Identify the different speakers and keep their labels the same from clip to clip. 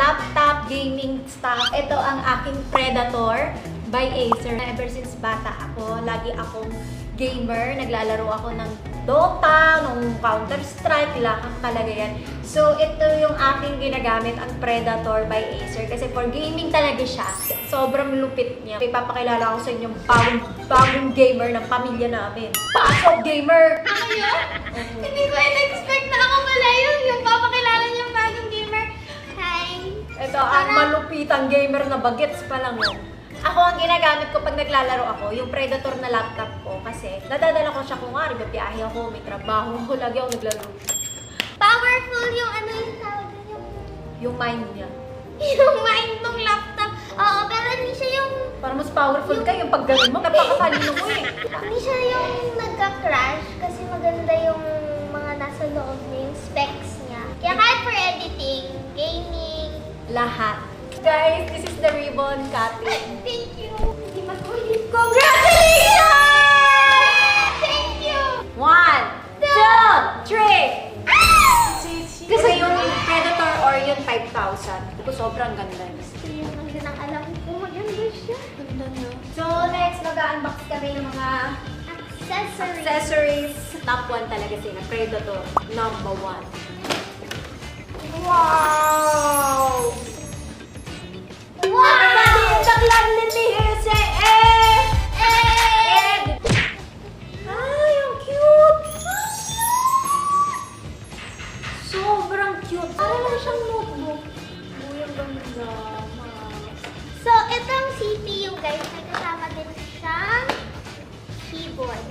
Speaker 1: laptop, gaming stuff. Ito ang aking Predator by Acer. Ever since bata ako, lagi akong gamer. Naglalaro ako ng Dota, ng Counter-Strike, lahat talaga yan. So, ito yung aking ginagamit, ang Predator by Acer. Kasi for gaming talaga siya. Sobrang lupit niya. Ipapakilala ko sa inyo bagong gamer ng pamilya namin. Pasok, gamer!
Speaker 2: Ako yun? Hindi ko in-expect na ako pala yun. Yung papakilala niyang bagong gamer. Hi!
Speaker 1: Ito ang malupitang gamer na bagets pa lang yun. Ako ang ginagamit ko pag naglalaro ako, yung Predator na laptop ko. Kasi nadadala ko siya kung nga, bibiyahe ako, may trabaho ko, lagi ako naglalaro.
Speaker 2: Powerful yung ano yung tawag yung...
Speaker 1: Yung mind niya.
Speaker 2: Yung mind ng laptop. Oo, pero hindi siya yung...
Speaker 1: Para mas powerful ka, yung paggaling mo, napakatalino mo eh.
Speaker 2: Hindi siya yung nagka-crash kasi maganda yung mga nasa loob niya, yung specs niya. Kaya kahit for editing, gaming...
Speaker 1: Lahat. Guys, this is the ribbon cutting.
Speaker 2: Thank you! Hindi mag-ulit. Congratulations! Thank you!
Speaker 1: 1, 2, 3! Kasi yung Predator or yung 5,000, ito sobrang ganda.
Speaker 2: Gusto yung ganda ng Alawi ko. Maganda siya.
Speaker 1: Ganda niya. So next, mag-unbox kami ng mga
Speaker 2: Accessories.
Speaker 1: accessories. Top 1 talaga sila. Predator, number 1. Wow!
Speaker 2: Wow!
Speaker 1: Taklan ni Hese! Ay, ang cute! Sobrang cute. Parang lang siyang notebook. Uy, ang ganda.
Speaker 2: So, itong CPU guys, may kasama din siyang keyboard.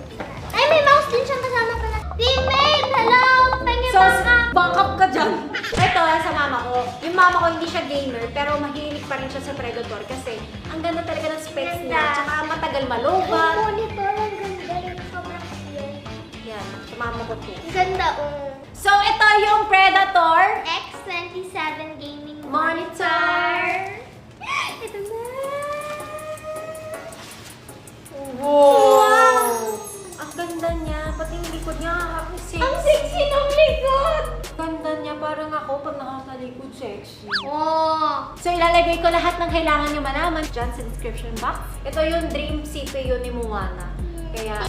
Speaker 2: Ay, may mouse din siyang kasama pala. Teammate! Hello! Pengen
Speaker 1: So,
Speaker 2: backup!
Speaker 1: backup ka dyan. Ito, sa mama ko. Yung mama ko hindi siya gamer, pero mahilig pa rin siya sa Predator kasi ang ganda talaga ng specs niya.
Speaker 2: Ganda.
Speaker 1: Tsaka matagal
Speaker 2: Yung
Speaker 1: malobat.
Speaker 2: monitor, ang ganda rin. Sobrang clear.
Speaker 1: Yan, sa mama ko to.
Speaker 2: Ang ganda, oh.
Speaker 1: So, ito yung Predator
Speaker 2: X27 gaming
Speaker 1: monitor.
Speaker 2: Ito na.
Speaker 1: Wow! Ang ganda niya. Pati yung likod niya, ang sexy.
Speaker 2: Ang sexy ng likod!
Speaker 1: Ganda niya, parang ako pag nakakalikod, sexy.
Speaker 2: Oh.
Speaker 1: So, ilalagay ko lahat ng kailangan nyo malaman dyan sa description box. Ito yung dream CPU ni Moana. Kaya,